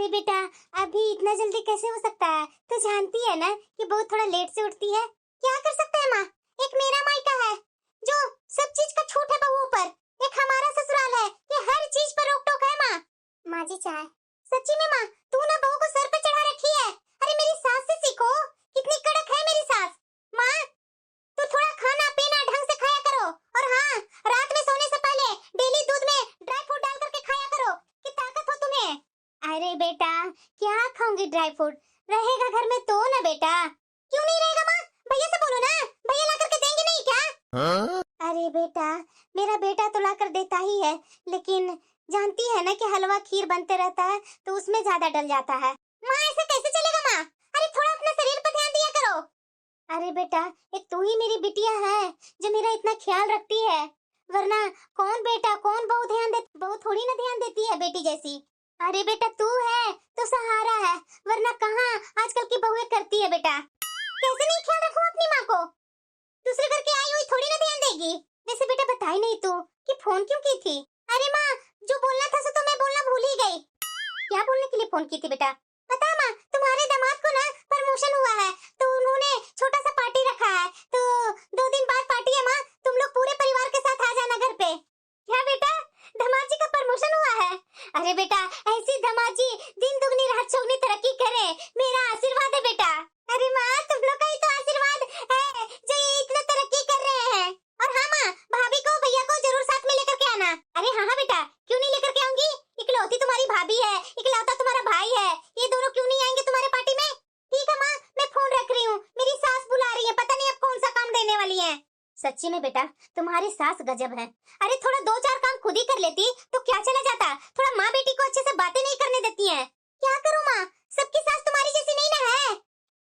अरे बेटा, अभी इतना जल्दी कैसे हो सकता है? तो जानती है ना कि बहू थोड़ा लेट से उठती है। क्या कर सकते हैं माँ? एक मेरा मायका है जो सब चीज का छूट है बहुओं पर, एक हमारा ससुराल है कि हर चीज पर रोक टोक है माँ। माँ जी चाय। सच्ची में माँ, तू ना बहू को सर पे चढ़ा रखी है। अरे मेरी सास से सीखो, कितनी कड़क है मेरी सास। माँ, तो थोड़ा खाना पीना ढंग से खाया करो, और हाँ, रात में सोने से पहले डेली दूध में ड्राई फ्रूट डाल करके खाया करो कि ताकत हो तुम्हें। अरे बेटा, क्या खाऊंगी ड्राई फ्रूट? रहेगा घर में तो ना बेटा। क्यों नहीं रहेगा माँ? भैया से बोलो ना, भैया ला करके देंगे नहीं क्या? हाँ? अरे बेटा, मेरा बेटा तो ला कर देता ही है, लेकिन जानती है ना कि हलवा खीर बनते रहता है तो उसमें ज्यादा डल जाता है। माँ ऐसे कैसे चलेगा माँ? अरे थोड़ा अपने शरीर पर ध्यान दिया करो। अरे बेटा, एक तू ही मेरी बिटिया है जो मेरा इतना ख्याल रखती है, वरना कौन बेटा कौन बहू ध्यान दे, बहू थोड़ी ना ध्यान देती है बेटी जैसी। अरे बेटा, तू है तो सहारा है, वरना कहाँ आजकल की बहुएं करती है बेटा। कैसे नहीं ख्याल रखूं अपनी माँ को? दूसरे घर की आई हुई थोड़ी ना ध्यान देगी। वैसे बेटा बताई नहीं तू कि फोन क्यों की थी? अरे माँ, जो बोलना था सो तो मैं बोलना भूल ही गई। क्या बोलने के लिए फोन की थी बेटा? पता है माँ, तुम्हारे दामाद को ना प्रमोशन हुआ है तो उन्होंने छोटा सा पार्टी रखा है, तो 2 दिन बाद पार्टी है माँ, तुम लोग पूरे परिवार के साथ आ जाना घर पे। क्या बेटा, धमाजी का प्रमोशन हुआ है? अरे बेटा, ऐसी धमाजी दिन दुगनी रात चौगनी तरक्की करे, मेरा आशीर्वाद है बेटा। अरे माँ, तुम लोग का ही तो आशीर्वाद है जो ये इतना तरक्की कर रहे हैं। और हाँ माँ, भाभी को भैया को जरूर साथ में लेकर के आना। अरे हाँ हाँ बेटा, क्यों नहीं लेकर के आऊंगी? इकलौती तुम्हारी भाभी है, इकलौता तुम्हारा भाई है, ये दोनों क्यों नहीं आएंगे तुम्हारे पार्टी में? ठीक है माँ, मैं फोन रख रही हूँ, मेरी सास बुला रही है, पता नहीं अब कौन सा काम देने वाली है। सच्ची में बेटा, तुम्हारी सास गजब है। अरे थोड़ा 2-4 काम खुद ही कर लेती तो क्या चला जाता, थोड़ा माँ बेटी को अच्छे से बातें नहीं करने देती है। क्या करूँ माँ, सबकी सास तुम्हारी जैसी नहीं ना है।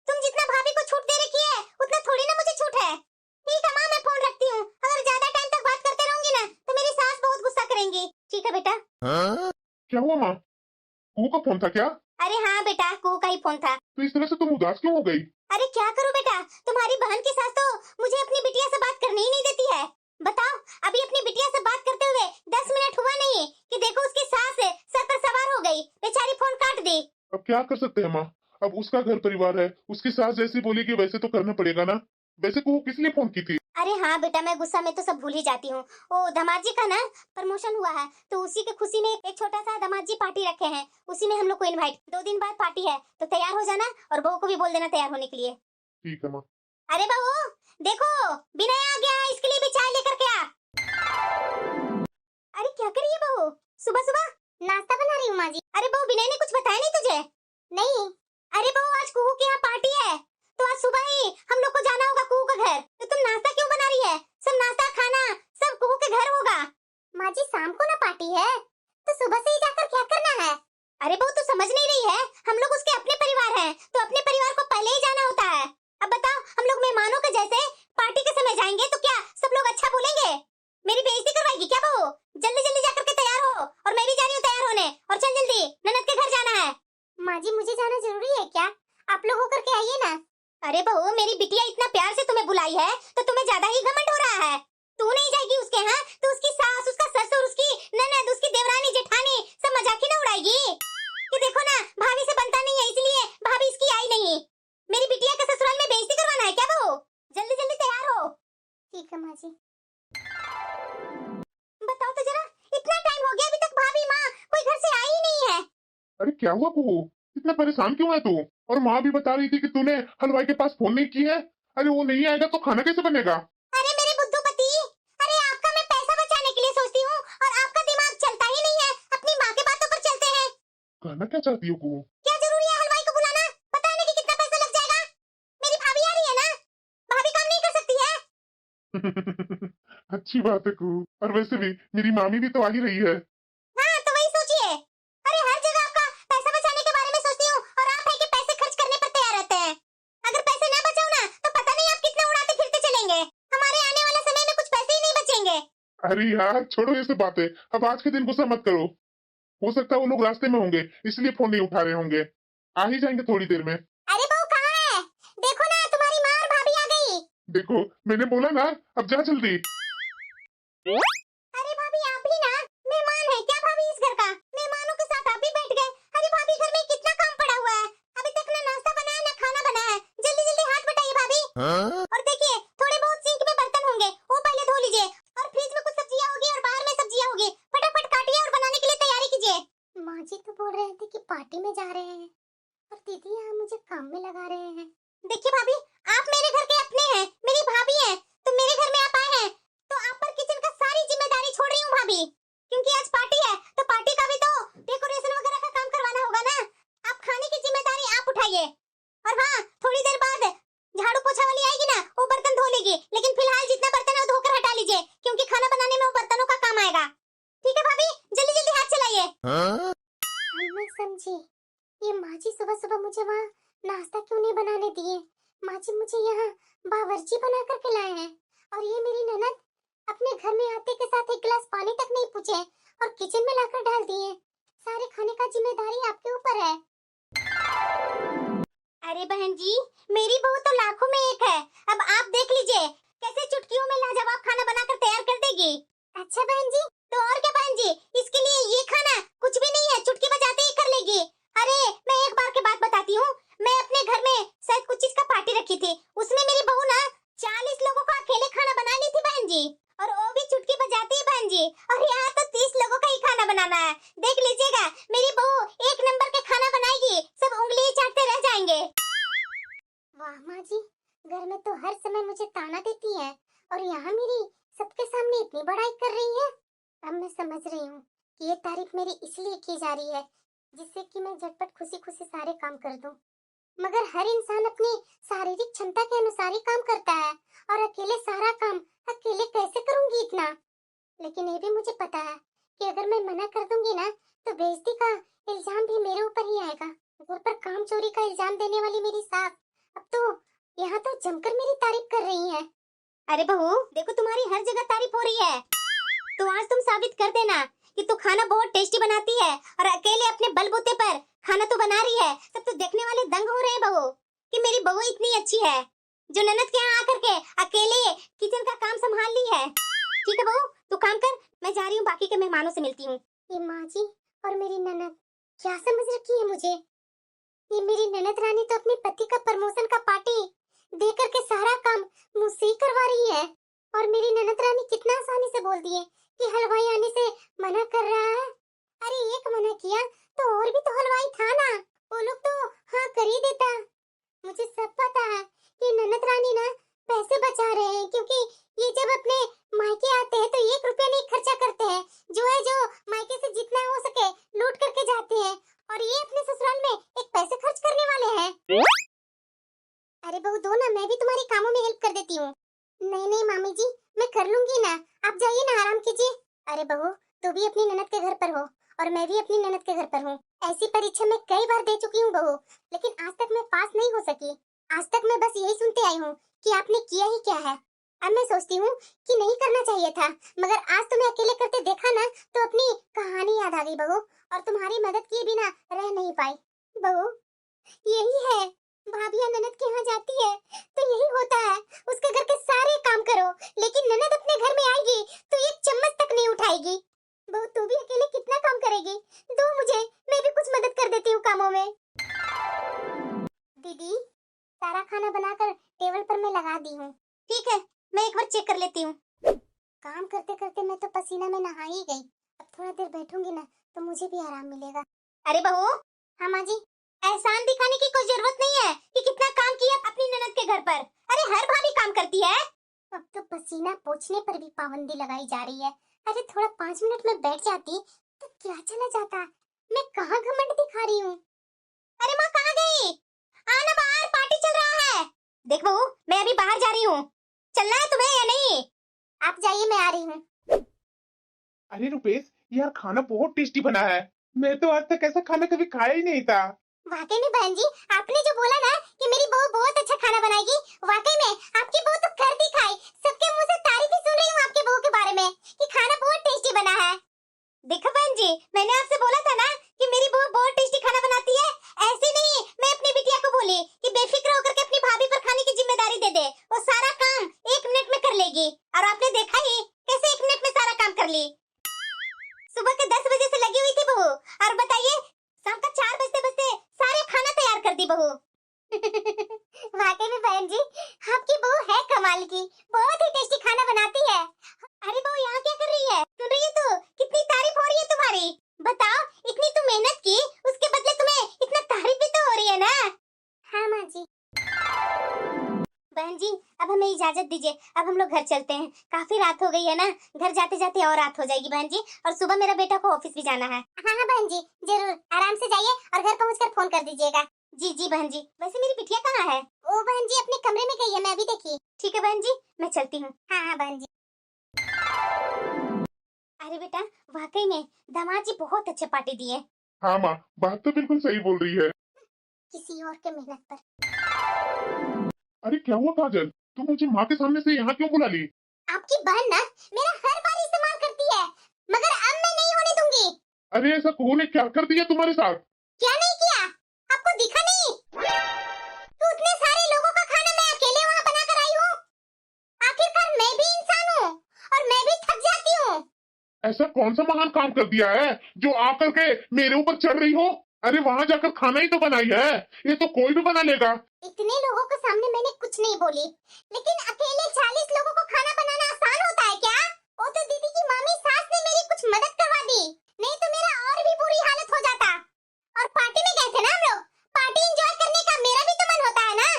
तुम जितना भाभी को छूट दे रखी है उतना थोड़ी ना मुझे छूट है। ठीक है माँ, मैं फोन रखती हूँ, अगर ज्यादा टाइम तक बात करते रहूंगी ना तो मेरी सास बहुत गुस्सा करेंगी। ठीक है बेटा। हाँ? क्या हुआ माँ? कुहू का फोन था क्या? अरे हाँ बेटा, कू का ही फोन था। तो इस तरह से तुम उदास क्यों हो गई? अरे क्या करूं बेटा, तुम्हारी बहन की सास तो मुझे अपनी बिटिया से बात करने ही नहीं देती है। बताओ, अभी अपनी बिटिया से बात करते हुए 10 मिनट हुआ नहीं कि देखो उसकी सास सर पर सवार हो गई, बेचारी फोन काट दी। अब क्या कर सकते हैं माँ? अब उसका घर परिवार है, उसकी सास जैसी बोलेगी वैसे तो करना पड़ेगा ना। वैसे कुहू किस लिए फोन की थी? अरे हाँ बेटा, मैं गुस्सा में तो सब भूल ही जाती हूँ। ओ धमाजी का ना प्रमोशन हुआ है, तो उसी के खुशी में एक छोटा सा धमाजी पार्टी रखे हैं, उसी में हम लोग को इनवाइट। 2 दिन बाद पार्टी है, तो तैयार हो जाना और बहू को भी बोल देना तैयार होने के लिए। ठीक है माँ। अरे बहू देखो, विनय आ गया, इसके लिए भी चाय लेकर के आ। अरे क्या कर रही है बहू? सुबह सुबह नाश्ता बना रही हूँ माँ जी। अरे बहू, विनय ने कुछ बताया नहीं तुझे? नहीं। अरे बहू, आज कुहू के यहाँ पार्टी है, तो आज सुबह ही हम लोग को जाना होगा कुहू का घर। तो तुम नाश्ता क्यों बना रही है? सब नाश्ता खाना सब कुहू के घर होगा। माँ जी, शाम को ना पार्टी है, तो सुबह से ही जाकर क्या करना है? अरे बहू, तू समझ नहीं रही है, हम लोग उसके अपने परिवार हैं, तो अपने परिवार को पहले ही जाना होता है। अब बताओ, हम लोग मेहमानों के जैसे पार्टी के समय जाएंगे तो क्या सब लोग अच्छा बोलेंगे? मेरी बेइज्जती करवाएगी क्या बहू? जल्दी जल्दी जाकर के तैयार हो, और मैं भी जा रही हूँ तैयार होने, और चल जल्दी, ननद के घर जाना है। माँ जी, मुझे जाना जरूरी है क्या? आप लोग होकर के आइए ना। अरे बहू, मेरी बिटिया इतना प्यार से तुम्हें बुलाई है तो तुम्हें ज्यादा ही घमंड हो रहा है। तू नहीं जाएगी उसके यहाँ तो उसकी सास, उसका ससुर, उसकी ननद, उसकी देवरानी जेठानी सब मजाक ही ना उड़ाएगी कि देखो ना भाभी से बनता नहीं है इसलिए भाभी इसकी आई नहीं। मेरी बिटिया के ससुराल में बेइज्जती करवाना है क्या बहू? जल्दी जल्दी तैयार हो। ठीक है माँ जी। बताओ तो जरा, इतना टाइम हो गया अभी तक भाभी माँ कोई घर से आई ही नहीं है। अरे क्या हुआ कुहू? इतना परेशान क्यों है तू? और माँ भी बता रही थी कि तूने हलवाई के पास फोन नहीं की है। अरे वो नहीं आएगा तो खाना कैसे बनेगा? अरे मेरे बुद्धूपति, अरे आपका मैं पैसा बचाने के लिए सोचती हूँ और आपका दिमाग चलता ही नहीं है, अपनी माँ के बातों पर चलते हैं। कहना क्या चाहती हो कुहू? क्या जरूरी है हलवाई को बुलाना? पता नहीं कि कितना पैसा लग जाएगा। मेरी भाभी आ रही है ना, भाभी काम नहीं कर सकती है। अच्छी बात है कुहू, और वैसे भी मेरी मामी भी तो आ ही रही है। हाँ तो वही सोचिए। अरे हर जगह आपका पैसा बचाने के बारे में सोचती हूँ और आप है कि पैसे खर्च करने पर तैयार रहते हैं। अगर पैसे ना बचाओ ना तो पता नहीं आप कितना उड़ाते फिरते चलेंगे, हमारे आने वाले समय में कुछ पैसे ही नहीं बचेंगे। अरे यार छोड़ो ये सब बातें, अब आज के दिन गुस्सा मत करो। हो सकता है वो लोग रास्ते में होंगे इसलिए फोन नहीं उठा रहे होंगे, आ ही जाएंगे थोड़ी देर में। अरे बहू कहाँ है? देखो ना, तुम्हारी माँ और भाभी आ गई। देखो मैंने बोला ना, अब जा जल्दी। अरे भाभी, आप भी ना मेहमान है क्या? भाभी इस घर का, मेहमानों के साथ आप भी बैठ गए। अरे भाभी, घर में और देखिए थोड़े बहुत सिंक में बर्तन होंगे, वो पहले धो लीजिए। और फ्रिज में कुछ सब्जियां होगी और बाहर में सब्जियां होगी, फटाफट काटिए और बनाने के लिए तैयारी कीजिए। माँ जी तो बोल रहे थे कि पार्टी में जा रहे हैं और दीदी यहाँ मुझे काम में लगा रहे हैं। देखिए भाभी, आप मेरे घर के अपने हैं, मेरी भाभी हैं, तो मेरे घर में आप आए हैं तो आप पर किचन का सारी जिम्मेदारी छोड़ रही हूँ भाभी, क्योंकि आज पार्टी है तो पार्टी का भी तो डेकोरेशन वगैरह का काम करवाना होगा ना। आप खाने की जिम्मेदारी आप उठाइए। और हाँ, थोड़ी देर बाद झाड़ू पोछा वाली आएगी ना, वो बर्तन धो लेगी, लेकिन फिलहाल जितना बर्तन है वो धोकर हटा लीजिए, क्योंकि खाना बनाने में वो बर्तनों का काम आएगा। ठीक है भाभी, जल्दी जल्दी हाथ चलाइए। मैं समझी, ये माँ जी सुबह सुबह मुझे वहाँ नाश्ता क्यों नहीं बनाने दिए। माँ जी मुझे यहाँ बावर्ची बना कर के लाए हैं और ये मेरी ननद अपने घर में आते के साथ एक गिलास पानी तक नहीं पूछे और किचन में लाकर डाल दिए। सारे खाने का जिम्मेदारी आपके ऊपर है। अरे बहन जी, मेरी बहू तो लाखों में एक है। अब आप देख लीजिए कैसे चुटकियों में लाजवाब खाना बनाकर तैयार कर देगी। अच्छा बहन जी, तो और क्या बहन जी, इसके लिए ये खाना कुछ भी नहीं है, चुटकी बजाते ही कर लेगी। अरे मैं एक बार की बात बताती हूँ, मैं अपने घर में शायद कुछ चीज का पार्टी रखी थी, उसमें मेरी बहू ना 40 लोगों का अकेले खाना बना ली थी बहन जी, और वो भी चुटकी बजाती है बहन जी। और यहाँ तो 30 लोगों का ही खाना बनाना है। देख लीजिएगा, मेरी बहू एक नंबर के खाना बनाएगी, सब उंगली चाटते रह जाएंगे। वाह माँ जी, घर में तो हर समय मुझे ताना देती है और यहाँ मेरी सबके सामने इतनी बड़ाई कर रही है। अब मैं समझ रही हूँ कि ये तारीफ मेरी इसलिए की जा रही है जिससे कि मैं झटपट खुशी खुशी सारे काम कर दूं। मगर हर इंसान अपनी शारीरिक क्षमता के अनुसार ही काम करता है और अकेले सारा काम अकेले कैसे करूंगी इतना। लेकिन ये भी मुझे पता है कि अगर मैं मना कर दूंगी ना तो बेइज्जती का इल्जाम भी मेरे ऊपर ही आएगा। घर पर काम चोरी का इल्जाम देने वाली मेरी सास अब तो यहाँ तो जमकर मेरी तारीफ कर रही है। अरे बहू देखो, तुम्हारी हर जगह तारीफ हो रही है, तो आज तुम साबित कर देना कि तू खाना बहुत टेस्टी बनाती है और अकेले अपने बलबूते पर खाना तो बना रही है। तब तो देखने वाले दंग हो रहे हैं बहू कि मेरी बहू इतनी अच्छी है जो ननद के यहाँ आकर के अकेले किचन का काम संभाल ली है। ठीक है बहू, तू काम कर, मैं जा रही हूँ, बाकी के मेहमानों से मिलती हूँ। ये माँ जी और मेरी ननद क्या समझ रखी है मुझे। ये मेरी ननद रानी तो अपने पति का प्रमोशन का पार्टी दे करके सारा काम मुझसे ही करवा रही है और मेरी ननद रानी कितना आसानी से बोल दिए कि हलवाई आने से मना कर रहा है। अरे एक मना किया तो और भी तो हलवाई था ना, वो लोग तो हाँ कर ही देता। मुझे सब पता है कि ननद रानी ना पैसे बचा रहे हैं, क्योंकि ये जब अपने मायके आते हैं तो 1 रुपया नहीं खर्चा करते हैं, जो मायके से जितना हो सके लूट करके जाते हैं, और ये अपने ससुराल में एक पैसे खर्च करने वाले हैं। अरे बहू दो ना, मैं भी तुम्हारे कामों में हेल्प कर देती हूँ। नहीं नहीं मामी जी, मैं कर लूंगी ना, आप जाइए ना, आराम कीजिए। अरे बहू तू भी अपनी ननद के घर पर हो और मैं भी अपनी ननद के घर पर हूँ। ऐसी परीक्षा मैं कई बार दे चुकी हूँ बहू, लेकिन आज तक मैं पास नहीं हो सकी। आज तक मैं बस यही सुनते आई हूँ कि आपने किया ही क्या है। अब मैं सोचती हूँ कि नहीं करना चाहिए था, मगर आज तुम्हें अकेले करते देखा ना तो अपनी कहानी याद आ गई बहू, और तुम्हारी मदद किए बिना रह नहीं पाई। बहू यही है, भाभियां ननद के यहाँ जाती है तो यही होता है, उसके घर के सारे काम करो, लेकिन ननद अपने घर में आएगी तो एक चम्मच तक नहीं उठाएगी। बहू तू भी अकेले कितना काम करेगी, दो मुझे, मैं भी कुछ मदद कर देती हूँ कामों में। दीदी सारा खाना बनाकर टेबल पर मैं लगा दी हूँ। ठीक है, मैं एक बार चेक कर लेती हूँ। काम करते करते मैं तो पसीना में नहा ही गई, अब थोड़ा देर बैठूंगी ना तो मुझे भी आराम मिलेगा। अरे बहू। हाँ माँ जी। एहसान दिखाने की कोई जरूरत नहीं है कि कितना काम किया अपनी ननद के घर पर। अरे हर भाभी काम करती है। अब तो पसीना पोंछने पर भी पाबंदी लगाई जा रही है। अरे थोड़ा 5 मिनट में बैठ जाती तो क्या चला जाता, मैं कहाँ घमंड दिखा रही हूँ। अरे माँ कहाँ गई? आना बाहर, पार्टी चल रहा है। देख बहू मैं अभी बाहर जा रही हूँ, चलना है तुम्हें या नहीं? आप जाइए, मैं आ रही हूँ। अरे रुपेश, यार खाना बहुत टेस्टी बना है, मैं तो आज तक ऐसा खाना कभी खाया ही नहीं था। वाकई में बहन जी, आपने जो बोला ना कि मेरी बहू बहुत अच्छा खाना बनाएगी, वाकई में आपकी बहू तो कर दिखाई। सबके मुंह से तारीफ ही सुन रही हूँ आपके बहू के बारे में कि खाना बहुत टेस्टी बना है। देखो बहन जी, मैंने आपसे बोला था ना कि मेरी बहू बहुत टेस्टी खाना बनाती है। ऐसे नहीं मैं अपनी बिटिया को बोली कि बेफिक्र होकर के अपनी भाभी पर खाने की जिम्मेदारी दे दे, वो सारा काम 1 मिनट में कर लेगी, और आपने देखा ही कैसे 1 मिनट में सारा काम कर ली। सुबह के 10 बजे से लगी हुई थी बहू, और बताइए शाम का 4 बजते बजते सारे खाना तैयार कर दी बहू। वाकई में बहन जी, आपकी बहू है कमाल की, बहुत ही टेस्टी खाना बनाती है। अरे बहू यहाँ क्या कर रही है? सुन रही है तू? कितनी तारीफ हो रही है तुम्हारी। बताओ, इतनी तू मेहनत की, उसके बदले तुम्हें इतना तारीफ भी तो हो रही है ना। हाँ माँ जी। बहन जी, अब हमें इजाजत दीजिए, अब हम लोग घर चलते हैं। काफी रात हो गई है ना, घर जाते जाते और रात हो जाएगी बहन जी, और सुबह मेरा बेटा को ऑफिस भी जाना है। हाँ हाँ बहन जी, जरूर, आराम से जाइए और घर पहुंचकर फोन कर दीजिएगा। जी जी बहन जी। वैसे मेरी बिटिया कहाँ है? ओ बहन जी अपने कमरे में गई है, मैं अभी देखी। ठीक है बहन जी, मैं चलती हूँ। हाँ हाँ बहन जी। अरे बेटा, वाकई में दामाद जी बहुत अच्छे पार्टी दिए। हाँ माँ, बात तो बिल्कुल सही बोल रही है। किसी और के मेहनत पर। अरे क्या हुआ काजल, तुम मुझे माँ के सामने से यहाँ क्यों बुला ली? आपकी बहन ना मेरा हर बार इस्तेमाल करती है, मगर अब मैं नहीं होने दूंगी। अरे ऐसा कौन ने क्या कर दिया तुम्हारे साथ? क्या नहीं किया? आपको दिखा नहीं? तो उतने सारे लोगों का खाना मैं अकेले वहाँ बना कर आई हूँ। आखिरकार मैं भी इंसान हूँ और मैं भी थक जाती हूँ। ऐसा कौन सा महान काम कर दिया है जो आकर के मेरे ऊपर चढ़ रही हो? अरे वहाँ जाकर खाना ही तो बनाई है, ये तो कोई भी बना लेगा। इतने लोगों के सामने मैंने कुछ नहीं बोली, लेकिन अकेले 40 लोगों को खाना बनाना आसान होता है क्या? वो तो दीदी की मामी सास ने मेरी कुछ मदद करवा दी, नहीं तो मेरा और भी बुरी हालत हो जाता। और पार्टी में गए थे ना हम लोग, पार्टी एंजॉय करने का मेरा भी तो मन होता है ना।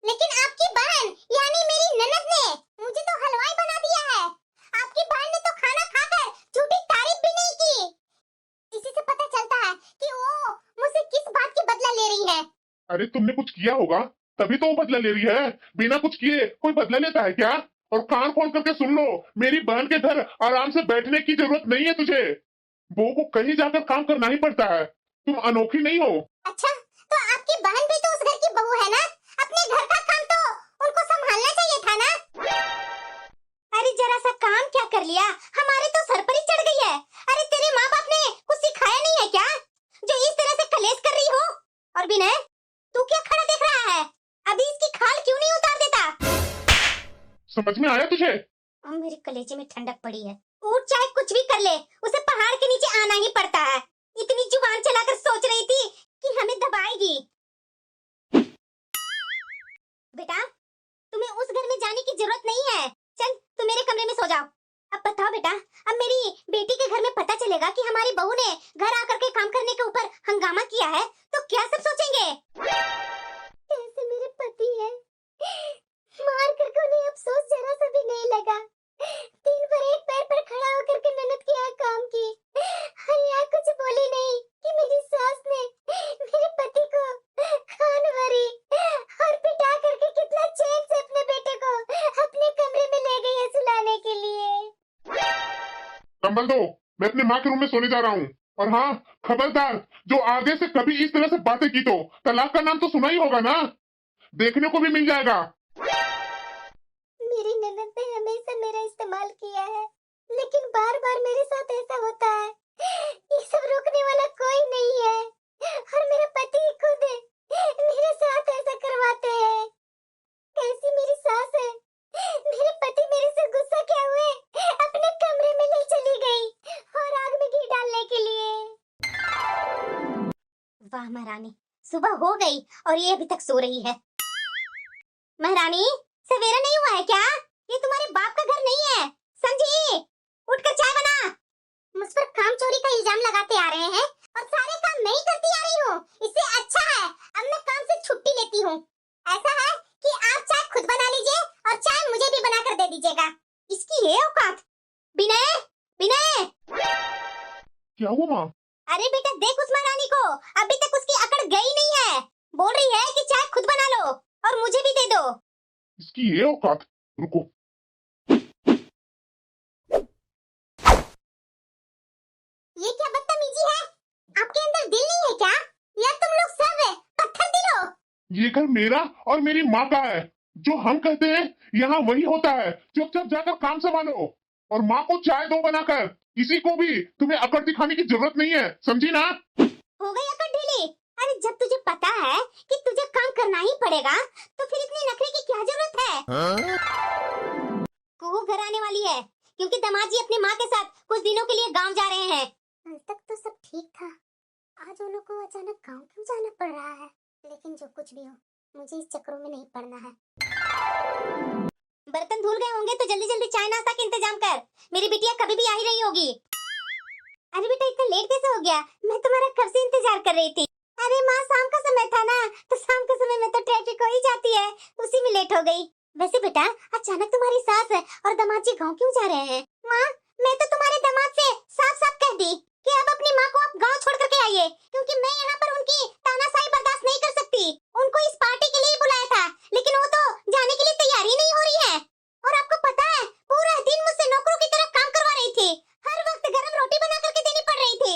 लेकिन आपकी बहन यानी मेरी ननद ने मुझे तो हलवाई बना दिया है। आपकी बहन ने तो खाना खाकर झूठी तारीफ भी नहीं की। इसी से पता चलता है कि वो मुझसे किस बात की बदला ले रही है। अरे तुमने कुछ किया होगा तभी तो वो बदला ले रही है, बिना कुछ किए कोई बदला लेता है क्या? और कान खोल करके सुन लो, मेरी बहन के घर आराम से बैठने की जरूरत नहीं है तुझे। बहू को कहीं जाकर काम करना ही पड़ता है, तुम अनोखी नहीं हो। अच्छा, तो आपकी बहन भी तो उस घर की बहू है ना, अपने घर का काम तो उनको संभालना चाहिए था ना। अरे जरा सा काम क्या कर लिया, हमारे तो सर पर ही चढ़ गई है। अरे तेरे माँ बाप ने कुछ सिखाया नहीं है क्या, जो इस तरह से कलेश कर रही हो? और विनय, तू क्या खड़ा देख रहा है? अभी इसकी खाल क्यों नहीं उतार देता? समझ में आया तुझे? अब मेरे कलेजे में ठंडक पड़ी है। ऊट चाहे कुछ भी कर ले, उसे पहाड़ के नीचे आना ही पड़ता है। इतनी जुबान चलाकर सोच रही थी कि हमें दबाएगी। बेटा, तुम्हें उस घर में जाने की जरूरत नहीं है। चल, तुम मेरे कमरे में सो जाओ। अब बताओ बेटा, अब मेरी बेटी के घर में पता चलेगा कि हमारी बहू ने घर आकर के काम करने के ऊपर हंगामा किया है, तो क्या सब सोचेंगे? कैसे मेरे पति है, मार करके उन्हें अफसोस जरा सा भी नहीं लगा। दिन भर एक पैर पर खड़ा होकर के ननद के यहाँ काम की, और यहाँ कुछ बोली नहीं कि मेरी सास ने मेरे पति को खान भरी और पिटा करके कितना चैन से अपने बेटे को अपने कमरे में ले गई है सुलाने के लिए। कंबल दो, मैं अपने माँ के रूम में सोने जा रहा हूँ। और हाँ, खबरदार, जो आगे से कभी इस तरह से बातें की तो तलाक का नाम तो सुना ही होगा ना, देखने को भी मिल जाएगा। मेरी ननद ने हमेशा मेरा इस्तेमाल किया है, लेकिन बार बार मेरे साथ ऐसा होता है। ये सब रोकने वाला कोई नहीं है, और मेरा पति खुद मेरे साथ ऐसा करवाते हैं। कैसी मेरी सास है, मेरे पति मेरे से गुस्सा किए हुए अपने कमरे में ले चली गई और आग में घी डालने के लिए। वाह महारानी, सुबह हो गई और ये अभी तक सो रही है। महारानी, सवेरा नहीं हुआ है क्या? ये तुम्हारे बाप का घर नहीं है, समझी? उठकर चाय बना। मुझ पर काम चोरी का इल्जाम लगाते आ रहे हैं और सारे काम मैं ही करती आ रही हूँ। इससे अच्छा है अब मैं काम से छुट्टी लेती हूँ। ऐसा है कि आप चाय खुद बना लीजिए और चाय मुझे भी बना कर दे दीजिएगा। इसकी ये औकात। विनय, विनय! क्या हुआ माँ? अरे बेटा देख उस महारानी को, अभी तक उसकी अकड़ गई नहीं है। बोल रही है कि चाय खुद बना लो और मुझे भी दे दो। इसकी ये औकात, रुको। ये क्या बदतमीजी है? आपके अंदर दिल नहीं है क्या? या तुम लोग सब पत्थर दिल हो? ये घर मेरा और मेरी माँ का है, जो हम कहते हैं यहाँ वही होता है। चुपचाप जाकर काम संभालो और माँ को चाय दो बनाकर। किसी को भी तुम्हें अकड़ दिखाने की जरूरत नहीं है, समझी ना? हो गई अकड़ ढीली? अरे जब तुझे पता है कि तुझे काम करना ही पड़ेगा, तो फिर इतने नखरे की क्या जरूरत है? कुहू घर आने वाली है, क्योंकि दामाद जी अपनी माँ के साथ कुछ दिनों के लिए गांव जा रहे हैं। कल तक तो सब ठीक था, आज उन लोगों को अचानक गांव क्यों जाना पड़ रहा है? लेकिन जो कुछ भी हो, मुझे इस चक्करों में नहीं पड़ना है। बर्तन धुल गए होंगे तो जल्दी जल्दी चाय नाश्ता का इंतजाम कर, मेरी बिटिया कभी भी आ ही रही होगी। अरे बेटा इतना लेट कैसे हो गया? मैं तुम्हारा कब से इंतजार कर रही थी। अरे माँ शाम का समय था ना, तो शाम के समय में तो ट्रैफिक हो ही जाती है, उसी में लेट हो गई। वैसे बेटा अचानक तुम्हारी सास और दामाद जी गाँव क्यों जा रहे हैं? माँ मैं तो तुम्हारे दामाद से साफ साफ कह दी कि अब अपनी माँ को आप गाँव छोड़ करके आइए, क्योंकि मैं यहाँ पर उनकी तानाशाही बर्दाश्त नहीं कर सकती। उनको इस पार्टी के लिए बुलाया था, लेकिन वो तो जाने के लिए तैयार ही नहीं हो रही है। और आपको पता है पूरा दिन मुझसे नौकरों की तरह काम करवा रही थी, हर वक्त गरम रोटी बना करके देनी पड़ रही थी,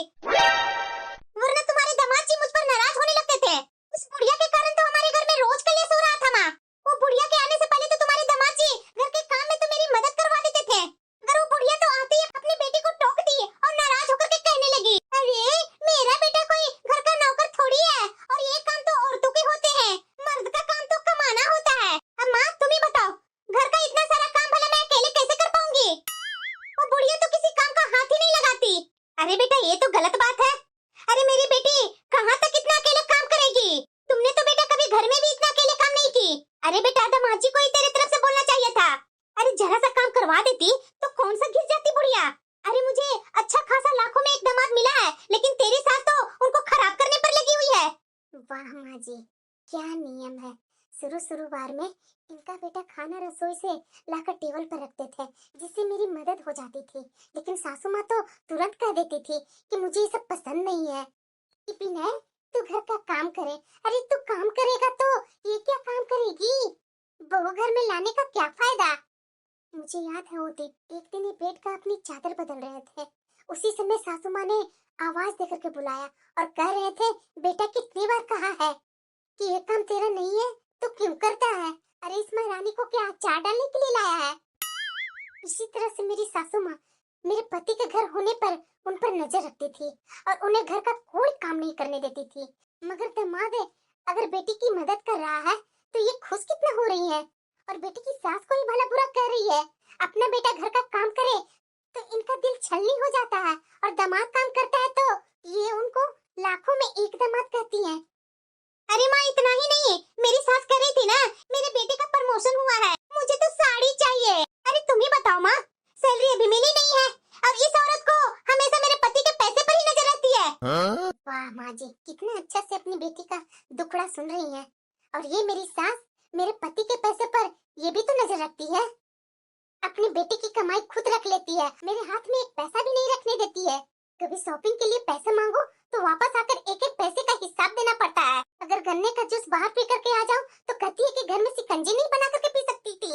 वरना तुम्हारे दामाद जी मुझ पर नाराज होने लगते थे। उस बुढ़िया के कारण तो हमारे घर में रोज कलेश हो रहा था माँ। वो बुढ़िया के आने से पहले तो तुम्हारे दामाद जी घर के काम में तो मेरी मदद करवा देते थे, मगर वो बुढ़िया तो आते ही अपनी बेटी को टोक दी और नाराज होकर के कहने लगी, अरे मेरा बेटा कोई घर का नौकर थोड़ी है, और ये काम तो औरतों के होते हैं, मर्द का काम तो कमाना होता है। अब माँ तुम ही बताओ, घर का इतना सारा काम भला मैं अकेले कैसे कर पाऊंगी? वो बुढ़िया तो किसी काम का हाथ ही नहीं लगाती। अरे बेटा ये तो गलत बात है। अरे मेरी बेटी कहाँ तक इतना अकेले काम करेगी? तुमने तो बेटा कभी घर में भी इतना अकेले काम नहीं की। अरे बेटा दामाद जी को ही तेरे तरफ से बोलना चाहिए था। अरे जरा सा काम करवा देती तो कौन सा घिस जाती बुढ़िया। अरे मुझे अच्छा खासा लाखों में एक दामाद मिला है, लेकिन तेरी सास तो उनको खराब करने पर लगी हुई है। वाह माँ जी क्या नियम है। शुरू बार में इनका बेटा खाना रसोई से लाकर टेबल पर रखते थे, जिससे मेरी मदद हो जाती थी, लेकिन सासू माँ तो तुरंत कह देती थी कि मुझे ये सब पसंद नहीं है। विनय तू घर का काम करे। अरे तू काम करेगा तो ये क्या काम करेगी? बहू घर में लाने का क्या फायदा? मुझे याद है वो दिन, एक दिन ये बेड का अपनी चादर बदल रहे थे, उसी समय सासू माँ ने आवाज देकर के बुलाया और कह रहे थे, बेटा कितनी बार कहा है कि ये काम तेरा नहीं है तो क्यों करता है? अरे इस महारानी को क्या अचार डालने के लिए लाया है? इसी तरह से मेरी सासू माँ मेरे पति के घर होने पर उन पर नजर रखती थी और उन्हें घर का कोई काम नहीं करने देती थी। मगर दामाद अगर बेटी की मदद कर रहा है तो ये खुश कितना हो रही है, और बेटी की सास को ही भला बुरा कर रही है। अपना बेटा घर का काम करे तो इनका दिल छलनी हो जाता है, और दामाद काम करता है तो ये उनको लाखों में एक दामाद कहती है। अरे माँ इतना ही नहीं, मेरी सास कह रही थी ना मेरे बेटे का प्रमोशन हुआ है, मुझे तो साड़ी चाहिए। अरे तुम ही बताओ माँ, सैलरी अभी मिली नहीं है और इस औरत को हमेशा मेरे पति के पैसे पर ही नजर रहती है। वाह माँ जी कितना अच्छा से अपनी बेटी का दुखड़ा सुन रही है। और ये मेरी सास मेरे पति के पैसे पर ये भी तो नजर रखती है, अपनी बेटी की कमाई खुद रख लेती है, मेरे हाथ में एक पैसा भी नहीं रखने देती है। कभी शॉपिंग के लिए पैसे मांगो तो वापस आकर एक एक पैसे का हिसाब देना पड़ता है। अगर गन्ने का जूस बाहर पी करके आ जाओ तो कहती है कि घर में शिकंजी नहीं बना करके पी सकती थी,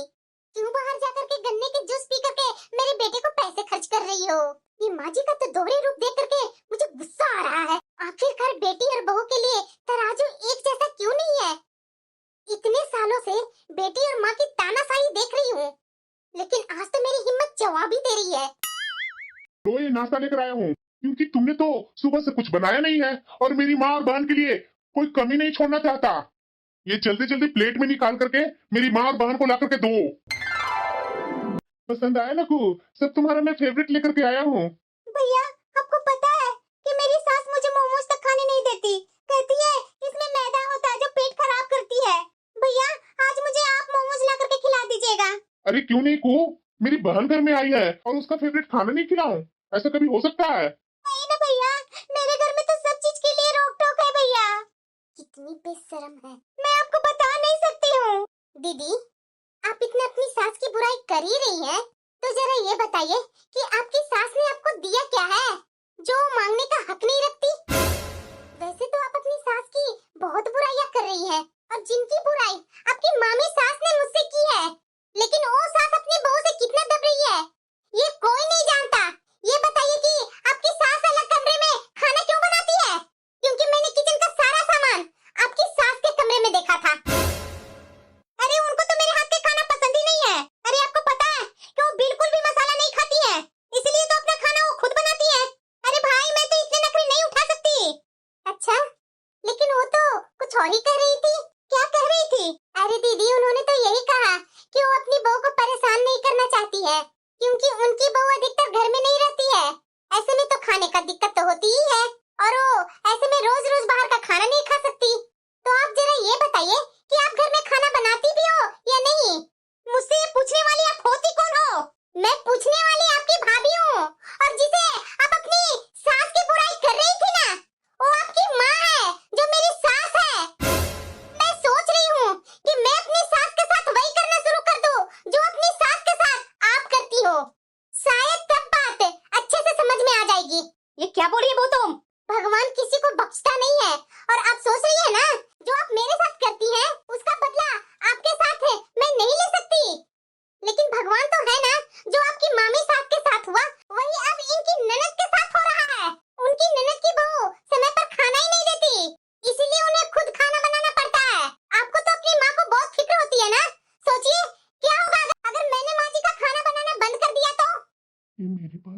क्यों बाहर जाकर के गन्ने के जूस पी करके मेरे बेटे को पैसे खर्च कर रही हो? ये माँ जी का तो दोहरे रूप देख करके मुझे गुस्सा आ रहा है। आखिरकार बेटी और बहू के लिए तराजू एक जैसा क्यों नहीं है? इतने सालों से बेटी और माँ की तानाशाही देख रही हूँ, लेकिन आज तो मेरी हिम्मत जवाब ही दे रही है। तो ये नाश्ता लेकर आया हूँ, क्योंकि तुमने तो सुबह से कुछ बनाया नहीं है और मेरी माँ और बहन के लिए कोई कमी नहीं छोड़ना चाहता। ये जल्दी जल्दी प्लेट में निकाल करके मेरी माँ और बहन को ला करके दो। पसंद आया ना खूब? सब तुम्हारा मैं फेवरेट लेकर के आया हूँ। भैया आपको पता है कि मेरी सास मुझे मोमोज तक खाने नहीं देती, कहती है इसमें मैदा होता है जो पेट खराब करती है। भैया आज मुझे आप मोमोज ला करके खिला दीजिएगा। अरे क्यों नहीं को, मेरी बहन घर में आई है और उसका फेवरेट खाना नहीं खिलाऊं? ऐसा कभी हो सकता है? नहीं ना भैया, मेरे घर में तो सब चीज के लिए रोक टोक है भैया। कितनी बेशर्म है, मैं आपको बता नहीं सकती हूँ। दीदी आप इतना अपनी सास की बुराई कर ही रही हैं, तो जरा ये बताइए कि आपकी सास ने आपको दिया क्या है जो मांगने का हक नहीं रखती? वैसे तो आप अपनी सास की बहुत बुराइयां कर रही हैं, और जिनकी बुराई आपकी मामी सास ने मुझसे की है, लेकिन वो सास अपनी बहू से कितना दब रही है ये कोई नहीं जानता। ये बताइए कि आपकी सास अलग कमरे में खाना क्यों बनाती है? क्योंकि मैंने किचन का सारा सामान आपकी सास के कमरे में देखा था। अरे उनको तो मेरे हाथ के खाना पसंद ही नहीं है। अरे आपको पता है कि वो बिल्कुल भी मसाला नहीं खाती है, इसलिए तो अपना खाना वो खुद बनाती है। अरे भाई मैं तो इतने नखरे नहीं उठा सकती। अच्छा लेकिन वो तो कुछ और ही कह रही थी। क्या कह रही थी? अरे दीदी उन्होंने तो यही कहा कि वो अपनी बहू को परेशान नहीं करना चाहती है, क्योंकि उनकी बहू अधिकतर घर में नहीं रहती है। ऐसे में तो खाने का दिक्कत तो होती ही है, और वो ऐसे में रोज रोज बाहर का खाना नहीं खा सकती। तो आप जरा ये बताइए कि आप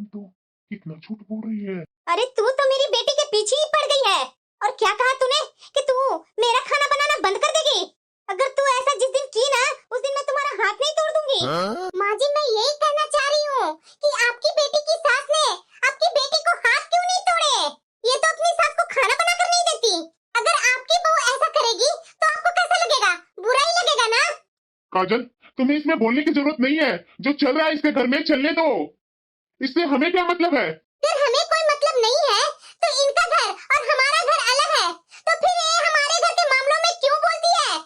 काजल तो कितना झूठ बोल रही है। अरे तू तो मेरी बेटी के पीछे ही पड़ गई है। और क्या कहा तूने कि तू मेरा खाना बनाना बंद कर देगी? अगर तू ऐसा जिस दिन की ना, उस दिन मैं तुम्हारा हाथ नहीं तोड़ दूंगी। माँ जी, मैं यही कहना चाह रही हूँ कि आपकी बेटी की सास ने आपकी बेटी को हाथ क्यों नहीं तोड़े? ये तो अपनी सास को खाना बनाकर नहीं देती। अगर आपकी बहू ऐसा करेगी तो आपको कैसा लगेगा? बुरा ही लगेगा ना। काजल, तुम्हें इसमें बोलने की जरूरत नहीं है। जो चल रहा है इसके घर में चलने दो। इससे हमें क्या मतलब है? फिर हमें कोई मतलब नहीं है तो इनका घर और हमारा घर अलग है, तो फिर ये हमारे घर के मामलों में क्यों बोलती है?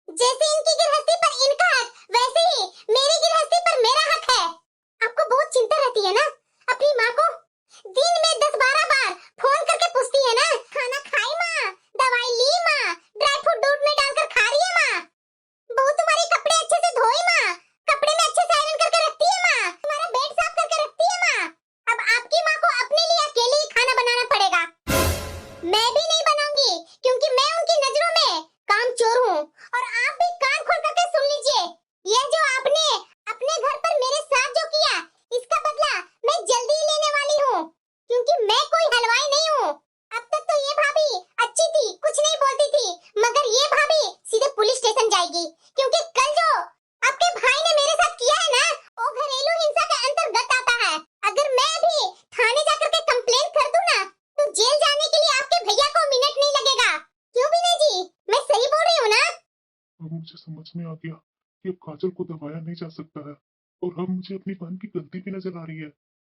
जैसे इनकी गृहस्थी पर इनका हक, वैसे ही मेरी गृहस्थी पर मेरा हक है। आपको बहुत चिंता रहती है ना अपनी माँ को? दिन में 10-12 बार फोन करके पूछती है ना, खाना खाई माँ, दवाई ली माँ, ड्राई फ्रूट दूध में डालकर खा रही है माँ, बहू तुम्हारी कपड़े अच्छे से धोई माँ, कपड़े में अच्छे से आयरन करके रखती है माँ, तुम्हारा बेड साफ करके रखती है माँ। अब आपकी माँ को अपने लिए अकेले ही खाना बनाना पड़ेगा। मैं भी नहीं बनाऊंगी क्योंकि मैं उनकी नजरों में कामचोर हूँ। और आप भी कान खोल करके सुन लीजिए, ये जो आपने अपने घर पर मेरे साथ जो किया, इसका बदला मैं जल्दी ही लेने वाली हूँ, क्योंकि मैं कोई हलवाई नहीं हूँ। अब तक तो ये भाभी अच्छी थी, कुछ नहीं बोलती थी, मगर ये भाभी सीधे पुलिस स्टेशन जाएगी, क्योंकि कल जो आपके भाई ने मेरे साथ किया है ना, वो घरेलू हिंसा के अंतर्गत आता है। अगर मैं भी थाने जाकर के कंप्लेंट कर दूं ना, तो जेल जाने के लिए आपके भैया को मिनट नहीं लगेगा। क्यों विनय जी, मैं सही बोल रही हूँ ना? अब मुझे समझ में आ गया कि अब काजल को दबाया नहीं जा सकता है, और अब मुझे अपनी बहन की गलती भी नजर आ रही है,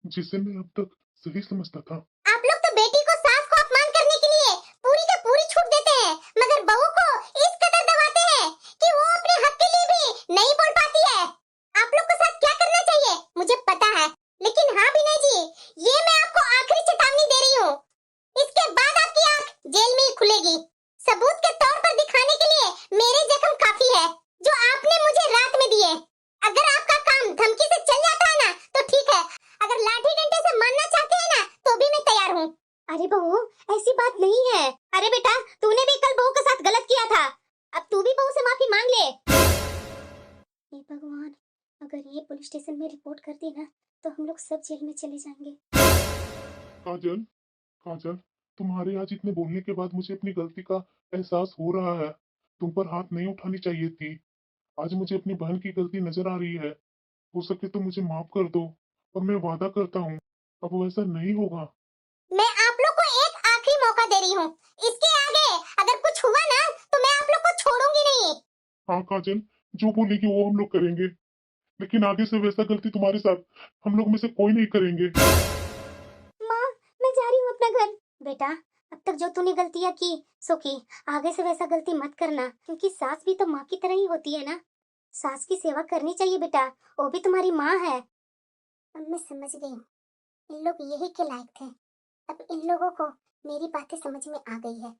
जिसे मैं अब तक सही समझता था। आप लोग तो बेटी को सास को अपमान करने के लिए पूरी का पूरी छूट देते हैं, मगर बहू को इस कदर दबाते हैं कि वो अपने हक के लिए भी नहीं बोल पाती है। आप लोग को साथ क्या करना चाहिए मुझे पता है, लेकिन हाँ विनय जी, ये मैं आपको आखिरी चेतावनी दे रही हूँ। इसके बाद आपकी आंख जेल में ही खुलेगी। सबूत के तौर पर दिखाने के लिए मेरे जख्म काफी है जो आपने मुझे रात में दिए। अगर आपका काम धमकी से चल जाता है ना तो ठीक है, अगर लाठी डंडे से मारना चाहते हैं ना तो भी मैं तैयार हूँ। अरे बहू, ऐसी बात नहीं है। अरे बेटा, तूने भी कल बहू के साथ गलत किया था, अब तू भी बहू से माफी मांग ले। हे भगवान, अगर ये पुलिस स्टेशन में रिपोर्ट कर दी ना तो हम लोग सब जेल में चले जाएंगे। काजल, काजल, तुम्हारे आज इतने बोलने के बाद मुझे अपनी गलती का एहसास हो रहा है। तुम पर हाथ नहीं उठानी चाहिए थी। आज मुझे अपनी बहन की गलती नजर आ रही है। हो सके तो मुझे माफ कर दो, और मैं वादा करता हूँ अब वैसा नहीं होगा। मैं आप लोग को एक आखिरी मौका दे रही हूँ। इसके आगे अगर कुछ हुआ ना तो मैं आप लोग को छोड़ूंगी नहीं। हाँ काजल, जो बोलेगी वो हम लोग करेंगे, लेकिन आगे से वैसा गलती तुम्हारे साथ हम लोग में से कोई नहीं करेंगे। माँ, मैं जा रही हूँ अपना घर। बेटा, अब तक जो तूने गलतियाँ की सो की, आगे से वैसा गलती मत करना, क्योंकि सास भी तो माँ की तरह ही होती है ना। सास की सेवा करनी चाहिए बेटा, वो भी तुम्हारी माँ है। अब मैं समझ गई हूँ, इन लोग यही के लायक थे। अब इन लोगों को मेरी बातें समझ में आ गई है।